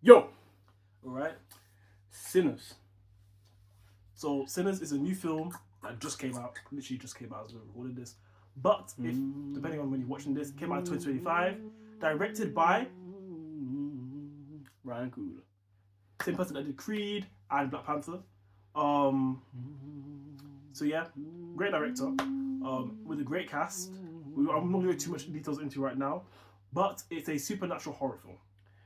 Yo, All right. Sinners. So Sinners is a new film that just came out. Literally just came out as we're recording this. But if depending on when you're watching this, came out in 2025. Directed by Ryan Coogler. same person that did Creed and Black Panther. So yeah, great director. With a great cast. I'm not going to go too much details into right now, but it's a supernatural horror film.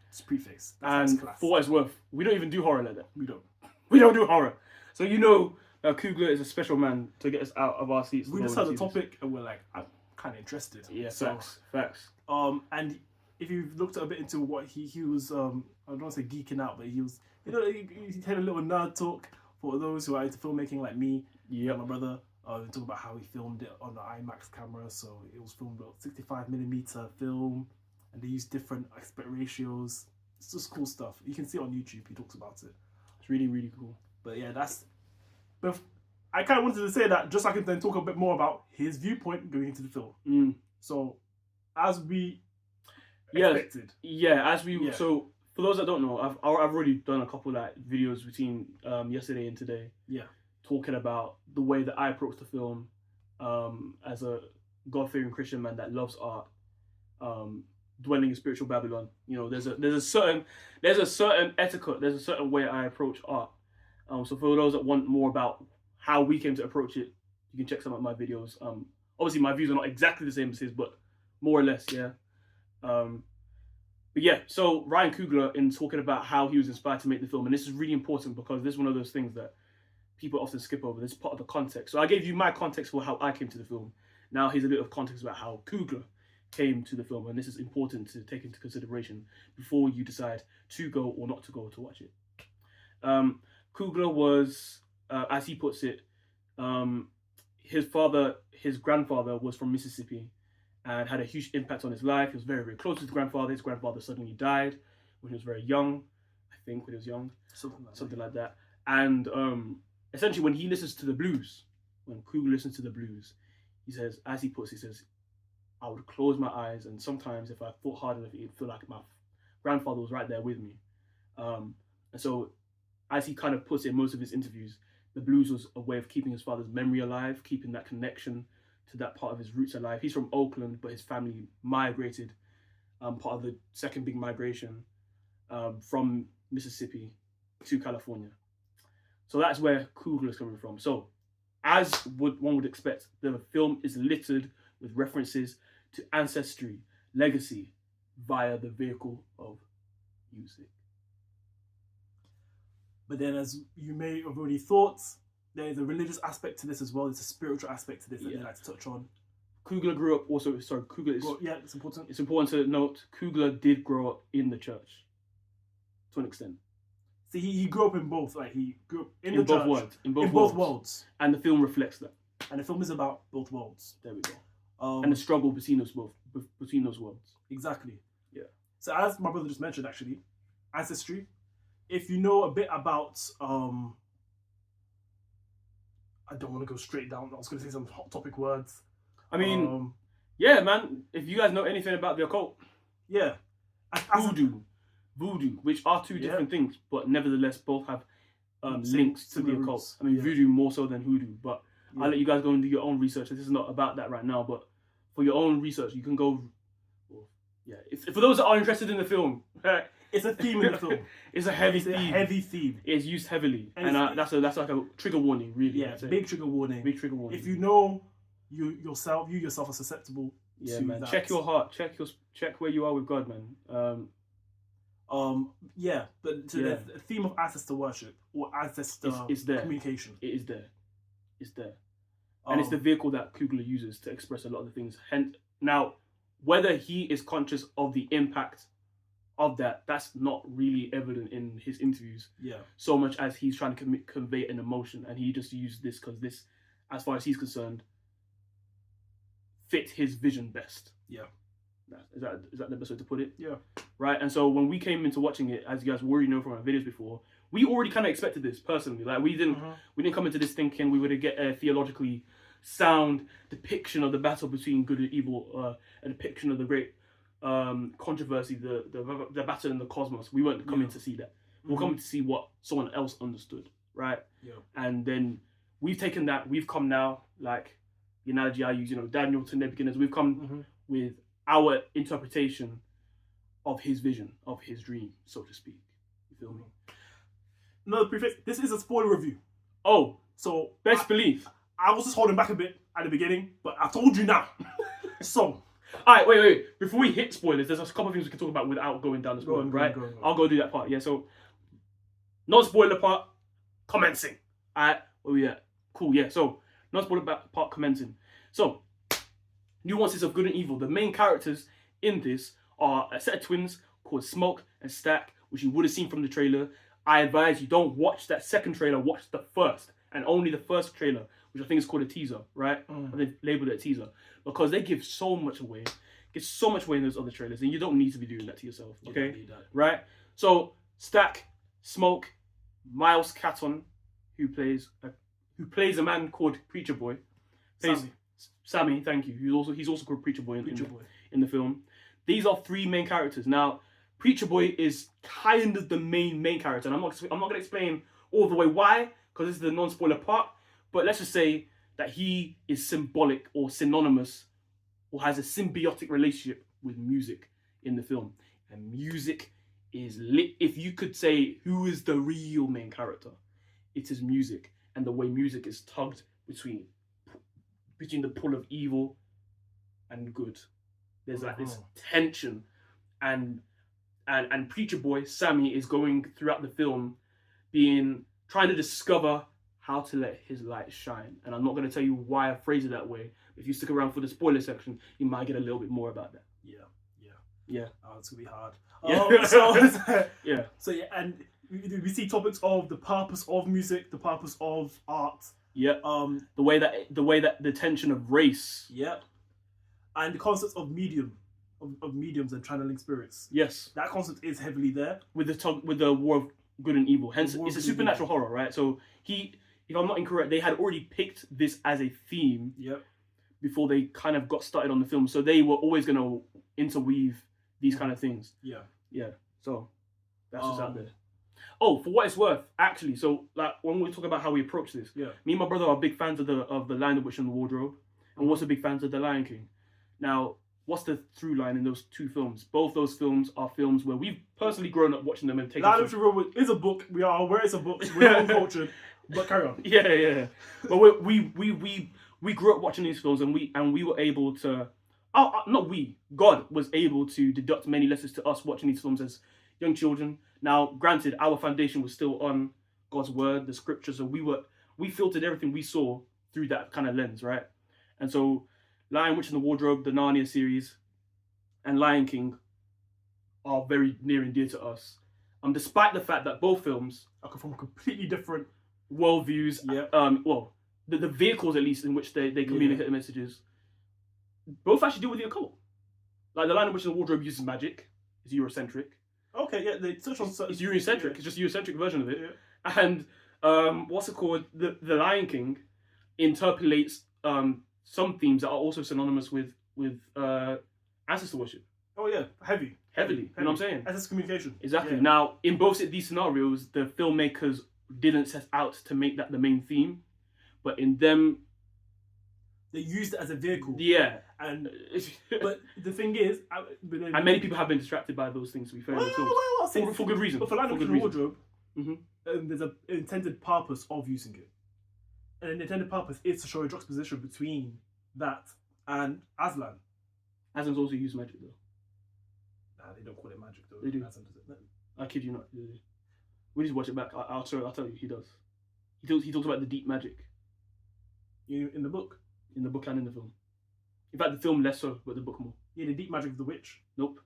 It's preface. And for what it's worth, we don't even do horror like that. We don't. We don't do horror. So you know that Coogler is a special man to get us out of our seats. We just had the topic and we're like, I'm kind of interested. Yeah, so, facts. And if you've looked a bit into what he was, I don't want to say geeking out, but he was, he had a little nerd talk for those who are into filmmaking like me. Yeah, my brother. Talk about how he filmed it on the IMAX camera, so it was filmed with 65mm film, and they used different aspect ratios. It's just cool stuff. You can see it on YouTube. He talks about it. It's really, really cool. But yeah, But I kind of wanted to say that just so I can then talk a bit more about his viewpoint going into the film. So, as we expected. So for those that don't know, I've already done a couple like videos between yesterday and today. Yeah. Talking about the way that I approach the film as a God-fearing Christian man that loves art, dwelling in spiritual Babylon. You know, there's a certain etiquette, there's a certain way I approach art. So for those that want more about how we came to approach it, you can check some of my videos. Obviously my views are not exactly the same as his, but more or less, yeah. But yeah, so Ryan Coogler, in talking about how he was inspired to make the film, and this is really important because this is one of those things that people often skip over. This is part of the context. So I gave you my context for how I came to the film. Now here's a bit of context about how Coogler came to the film, and this is important to take into consideration before you decide to go or not to go to watch it. Coogler was, as he puts it, his grandfather was from Mississippi and had a huge impact on his life. He was very, very close to his grandfather. His grandfather suddenly died when he was very young, I think, when he was young. Something like that. And essentially, when he listens to the blues, when Coogler listens to the blues, he says, as he puts it, he says, I would close my eyes, and sometimes if I thought hard enough, it would feel like my grandfather was right there with me. And so, as he kind of puts it in most of his interviews, the blues was a way of keeping his father's memory alive, keeping that connection to that part of his roots alive. He's from Oakland, but his family migrated, part of the second big migration from Mississippi to California. So that's where Coogler is coming from. So, as one would expect, the film is littered with references to ancestry, legacy, via the vehicle of music. But then, as you may have already thought, there is a religious aspect to this as well. There's a spiritual aspect to this that I'd like to touch on. Coogler grew up also. Sorry, Coogler is. Yeah, it's important. It's important to note Coogler did grow up in the church, to an extent. See, he grew up in both. Like he grew up in the both church, worlds, in both worlds, and the film reflects that. And the film is about both worlds. There we go. And the struggle between those worlds. Exactly. Yeah. So as my brother just mentioned, actually, ancestry. If you know a bit about, I don't want to go straight down. I was going to say some hot topic words. I mean, yeah, man. If you guys know anything about the occult, yeah, voodoo, which are two different things, but nevertheless both have links to the occult. I mean, voodoo more so than hoodoo, but I'll let you guys go and do your own research. This is not about that right now, but for your own research, you can go. Well, yeah, for those that are interested in the film, it's a theme in the film. It's a heavy theme. It's used heavily, and that's like a trigger warning, really. Yeah, big trigger warning. Big trigger warning. If you know you yourself are susceptible. Yeah, to man. that. Check your heart. Check where you are with God, man. But the theme of ancestor worship or ancestor communication. It is there. It's there. And it's the vehicle that Coogler uses to express a lot of the things. Hence, now, whether he is conscious of the impact of that's not really evident in his interviews. Yeah. So much as he's trying to convey an emotion, and he just used this because this, as far as he's concerned, fit his vision best. Yeah. Is that the best way to put it? Yeah. Right. And so when we came into watching it, as you guys already know from our videos before, we already kind of expected this personally. Like we didn't come into this thinking we would get a theologically sound depiction of the battle between good and evil, a depiction of the great controversy, the battle in the cosmos. We weren't coming to see that. We were coming to see what someone else understood, right? Yeah. And then we've taken that. We've come now, like the analogy I use, Daniel to their beginners. We've come with our interpretation of his vision, of his dream, so to speak. You feel me? No, prefix. This is a spoiler review. Oh, so best believe. I was just holding back a bit at the beginning, but I told you now. So, all right, wait. Before we hit spoilers, there's a couple of things we can talk about without going down the spoiler, right? Go on. I'll go do that part. Yeah. So, non-spoiler part commencing. All right, where we at? Cool. Yeah. So, non-spoiler part commencing. So, nuances of good and evil. The main characters in this are a set of twins called Smoke and Stack, which you would have seen from the trailer. I advise you don't watch that second trailer. Watch the first and only the first trailer, which I think is called a teaser, right? They've labeled it a teaser because they give so much away. Get so much away in those other trailers, and you don't need to be doing that to yourself, okay? Right? So Stack, Smoke, Miles Caton, who plays a man called Preacher Boy, plays Sammy. Thank you. He's also called Preacher Boy in the film. These are three main characters. Now, Preacher Boy is kind of the main character, and I'm not going to explain all the way why, because this is the non-spoiler part. But let's just say that he is symbolic or synonymous or has a symbiotic relationship with music in the film. And music is lit. If you could say who is the real main character, it is music, and the way music is tugged between the pull of evil and good. There's like this tension, and Preacher Boy Sammy is going throughout the film, trying to discover how to let his light shine. And I'm not going to tell you why I phrase it that way. If you stick around for the spoiler section, you might get a little bit more about that. Yeah. Oh, it's gonna be hard. Yeah. So yeah, and we see topics of the purpose of music, the purpose of art. Yeah. The way that the tension of race. Yeah. And the concept of mediums and channeling spirits. Yes. That concept is heavily there. With the war of good and evil. Hence, it's a supernatural horror, right? So if I'm not incorrect, they had already picked this as a theme. Yep. Before they kind of got started on the film, so they were always going to interweave these kind of things. Yeah. So that's what's out there. Oh, for what it's worth, actually. So like when we talk about how we approach this, me and my brother are big fans of the Lion, the Witch, and the Wardrobe, and we're also big fans of the Lion King. Now, what's the through line in those two films? Both those films are films where we've personally grown up watching them and taking. Lion, the Witch, and the Wardrobe is a book. We are aware it's a book. We're not uncultured, but carry on. Yeah. But we grew up watching these films, and we were able to. God was able to deduct many lessons to us watching these films as young children. Now, granted, our foundation was still on God's word, the scriptures, so we filtered everything we saw through that kind of lens, right? And so, Lion, Witch, and the Wardrobe, the Narnia series, and Lion King are very near and dear to us. Despite the fact that both films are from completely different worldviews. The vehicles, at least, in which they communicate the messages, both actually deal with the occult. Like the Lion, Witch, and the Wardrobe uses magic. It's Eurocentric. Okay, yeah, they touch on certain... It's Eurocentric. It's just a Eurocentric version of it. Yeah. And what's it called? The Lion King interpolates some themes that are also synonymous with ancestor worship. Oh yeah, heavily. You know what I'm saying? Ancestor communication. Exactly. Yeah. Now, in both these scenarios, the filmmakers didn't set out to make that the main theme, but in them, they used it as a vehicle. Yeah. And but the thing is, and many people have been distracted by those things. To be fair, for good reason. But for Lion, Witch, and the Wardrobe, there's an intended purpose of using it, and the intended purpose is to show a juxtaposition between that and Aslan. Aslan's also used magic though. Nah, they don't call it magic though. They do. Aslan does it. I kid you not. We need to watch it back. I'll tell you, he does. He talks about the deep magic. In the book? In the book and in the film. In fact, the film less so, but the book more. Yeah, the deep magic of the witch. Nope.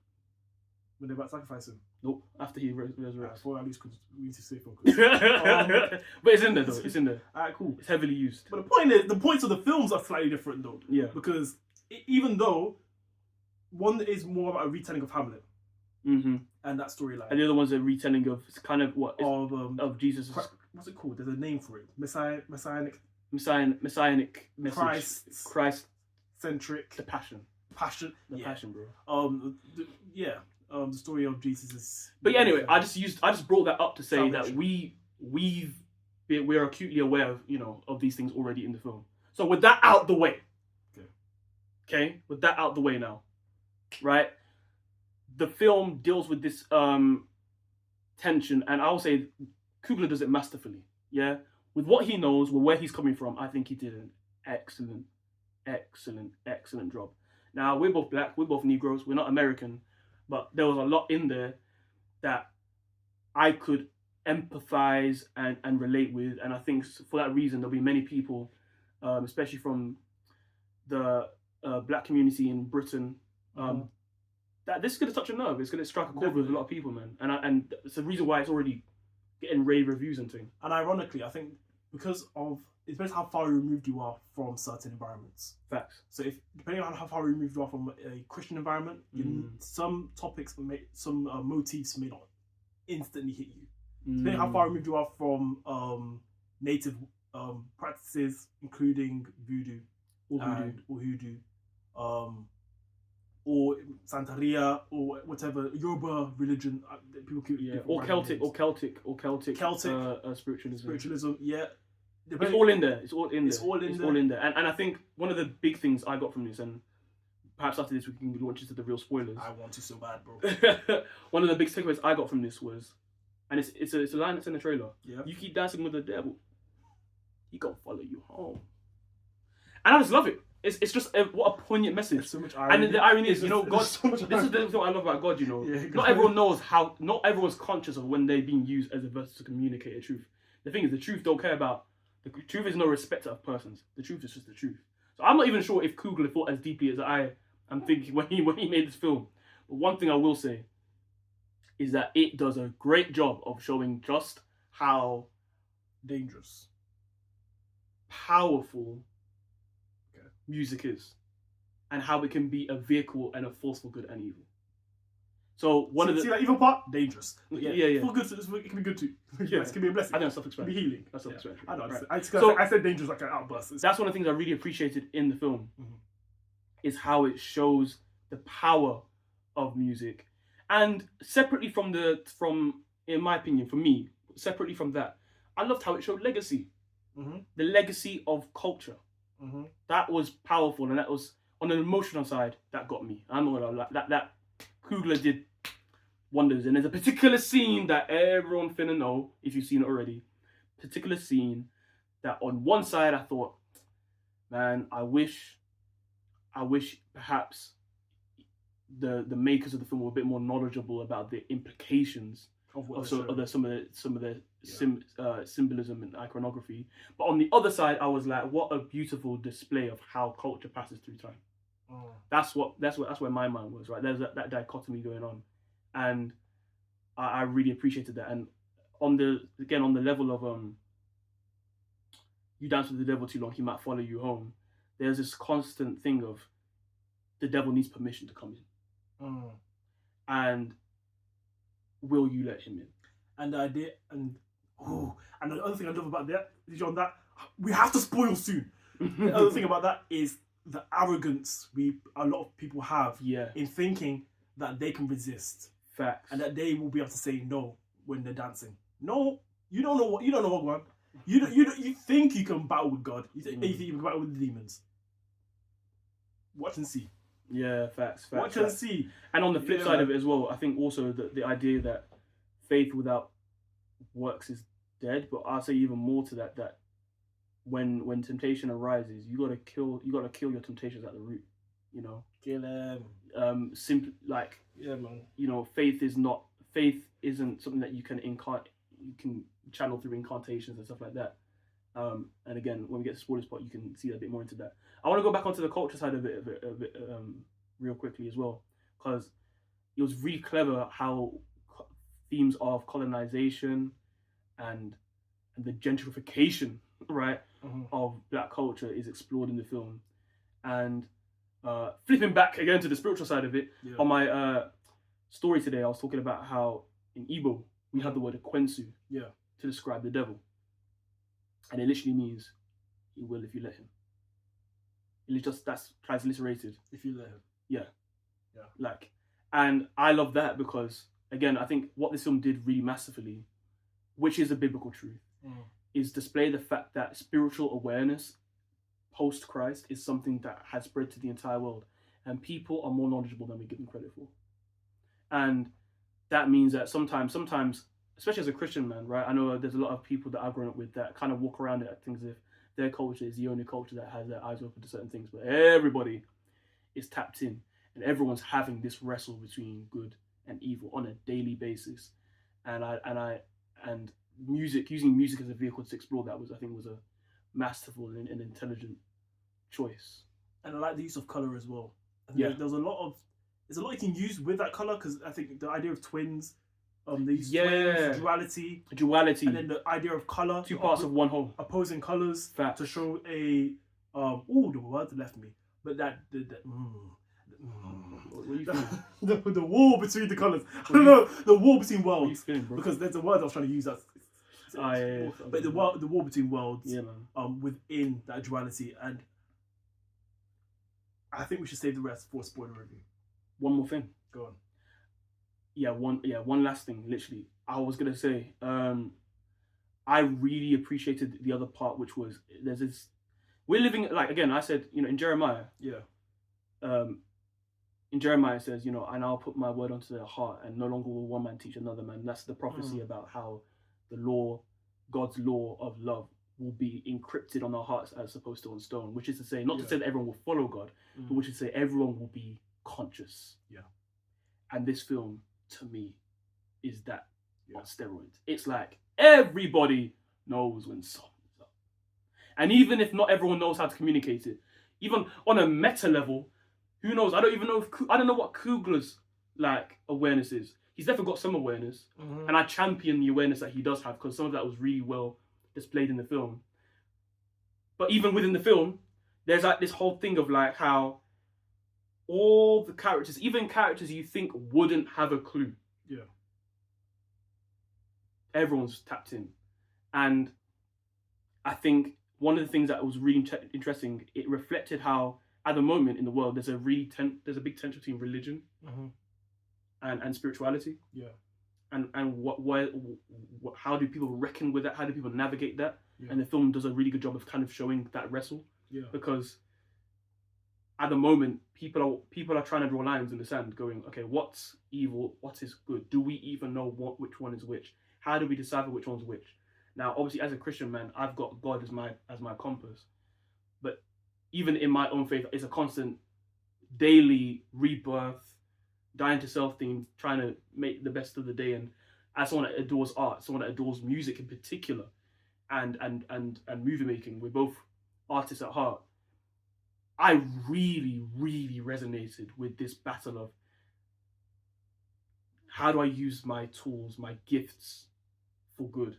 When they're about to sacrifice him. Nope. After he resurrects. At least we need to say focus. But it's in there though. It's in there. Alright, cool. It's heavily used. But the point is, the points of the films are slightly different though. Yeah. Because even though one is more about a retelling of Hamlet. And that storyline. And the other one's a retelling of kind of what of Jesus. What's it called? There's a name for it. Messianic. Messianic message. Christ centric. The Passion. passion. The passion, bro. The story of Jesus is. But yeah, anyway, I just brought that up to say Salvation. that we're acutely aware of, of these things already in the film. So with that out the way, okay, with that out the way now, right? The film deals with this tension, and I'll say Coogler does it masterfully. Yeah, with what he knows, with where he's coming from, I think he did an excellent job. Now, we're both black, we're both Negroes, we're not American, but there was a lot in there that I could empathize and relate with, and I think for that reason there'll be many people, especially from the black community in Britain, that this is going to touch a nerve. It's going to strike a chord with a lot of people, man, and it's the reason why it's already getting rave reviews and things. And ironically, I think because of it's based on how far removed you are from certain environments. Facts. So if depending on how far removed you are from a Christian environment, some topics motifs may not instantly hit you. Depending on how far removed you are from native practices, including voodoo or hoodoo, or Santeria or whatever Yoruba religion people keep or Celtic spiritualism. Yeah. It's all in there. It's all in there. And I think one of the big things I got from this, and perhaps after this we can launch into the real spoilers. I want to so bad, bro. One of the big takeaways I got from this was, and it's a line that's in the trailer. Yeah. You keep dancing with the devil, he gonna follow you home. And I just love it. It's just what a poignant message. There's so much irony. And the irony is, God. So this is the thing I love about God. Not everyone knows how. Not everyone's conscious of when they're being used as a verse to communicate a truth. The thing is, the truth don't care about. The truth is no respecter of persons. The truth is just the truth. So I'm not even sure if Coogler thought as deeply as I am thinking when he made this film. But one thing I will say is that it does a great job of showing just how dangerous, powerful music is, and how it can be a vehicle and a force for good and evil. So see that evil part, dangerous. Yeah. For good, it can be good too. Yeah, it can be a blessing. I know, self-explanatory. It can be healing. That's self-explanatory. I know. Right. I said dangerous like an outburst. That's one of the things I really appreciated in the film, is how it shows the power of music, and separately from in my opinion, for me, separately from that, I loved how it showed legacy, the legacy of culture. That was powerful, and that was on an emotional side that got me. I'm not gonna lie, that Coogler did wonders. And there's a particular scene that everyone finna know if you've seen it already. Particular scene that on one side I thought, man, I wish perhaps the makers of the film were a bit more knowledgeable about the implications of some of the symbolism and iconography. But on the other side, I was like, what a beautiful display of how culture passes through time. That's where my mind was, right? There's that dichotomy going on, and I really appreciated that. And on the level of you dance with the devil too long, he might follow you home. There's this constant thing of the devil needs permission to come in, and will you let him in? And the idea, and the other thing I love about that, John, that we have to spoil soon. The other thing about that is the arrogance a lot of people have in thinking that they can resist. Facts. And that they will be able to say no when they're dancing. No, you don't know what one. You think you can battle with God. You think you can battle with the demons. Watch and see. Yeah, facts. Watch and see. And on the flip side of it as well, I think also the idea that faith without works is dead. But I'll say even more to that when temptation arises, you gotta kill your temptations at the root. Kill them. Simply man. Faith isn't something that you can channel through incantations and stuff like that. And again, when we get to spoilers part, you can see a bit more into that. I want to go back onto the culture side of it real quickly as well, because it was really clever how themes of colonization and the gentrification, right, of black culture is explored in the film. And flipping back again to the spiritual side of it, on my story today, I was talking about how in Igbo we have the word ekwensu to describe the devil, and it literally means he will if you let him. That's transliterated. If you let him. Like, and I love that because, again, I think what this film did really masterfully, which is a biblical truth, is display the fact that spiritual awareness post Christ is something that has spread to the entire world, and people are more knowledgeable than we give them credit for. And that means that sometimes, especially as a Christian man, right? I know there's a lot of people that I've grown up with that kind of walk around at things as if their culture is the only culture that has their eyes open to certain things, but everybody is tapped in, and everyone's having this wrestle between good and evil on a daily basis. And music, using music as a vehicle to explore that was a masterful and intelligent choice. And I like the use of color as well. Yeah. There's a lot you can use with that color, because I think the idea of twins, these twins, duality, and then the idea of color, two parts of one whole, opposing colors, Fact. to show a the word left me, but the war between the colors. I don't know, the war between worlds, because there's a word I was trying to use that. But the war between worlds, within that duality, and I think we should save the rest for a spoiler review. One more thing. Go on. One last thing. Literally, I was gonna say, I really appreciated the other part, which was there's this. We're living, like, again, I said, in Jeremiah. In Jeremiah it says, and I'll put my word onto their heart, and no longer will one man teach another man. That's the prophecy about how the law, God's law of love, will be encrypted on our hearts as opposed to on stone. Which is to say, not to say that everyone will follow God, but which is to say everyone will be conscious. And this film, to me, is that on steroids. It's like everybody knows when something's up, and even if not everyone knows how to communicate it, even on a meta level, who knows? I don't know what Coogler's like awareness is. He's definitely got some awareness, and I champion the awareness that he does have, because some of that was really well displayed in the film. But even within the film, there's like this whole thing of like how all the characters, even characters you think wouldn't have a clue, everyone's tapped in. And I think one of the things that was really interesting, it reflected how at the moment in the world there's a big tension between religion and spirituality. And how do people reckon with that? How do people navigate that? And the film does a really good job of kind of showing that wrestle. Because at the moment, people are trying to draw lines in the sand, going, okay, what's evil? What is good? Do we even know which one is which? How do we decipher which one's which? Now, obviously, as a Christian man, I've got God as my compass. But even in my own faith, it's a constant daily rebirth, dying to self thing, trying to make the best of the day. And as someone that adores art, someone that adores music in particular, and movie making, we're both artists at heart. I really, really resonated with this battle of how do I use my tools, my gifts for good?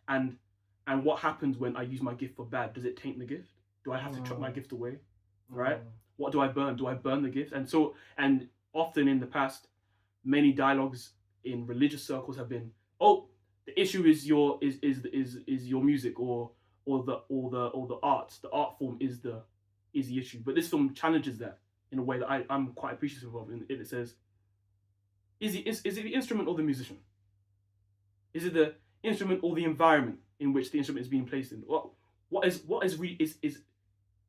And what happens when I use my gift for bad? Does it taint the gift? Do I have to chuck my gift away? Right? What do I burn? Do I burn the gift? And often in the past, many dialogues in religious circles have been, the issue is your music or the art. The art form is the issue. But this film challenges that in a way that I'm quite appreciative of. And it says, is it the instrument or the musician? Is it the instrument or the environment in which the instrument is being placed in?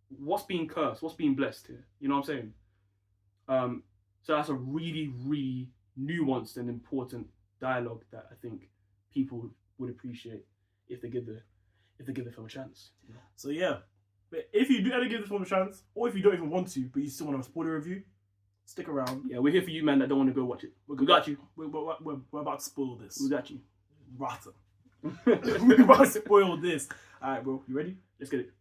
What's being cursed? What's being blessed here? You know what I'm saying? So that's a really, really nuanced and important dialogue that I think people would appreciate if they give the film a chance. So but if you do ever give the film a chance, or if you don't even want to, but you still want a spoiler review, stick around. We're here for you, man, that don't want to go watch it. We got you. We're about to spoil this. We got you. Rotter. We're about to spoil this. All right, bro. You ready? Let's get it.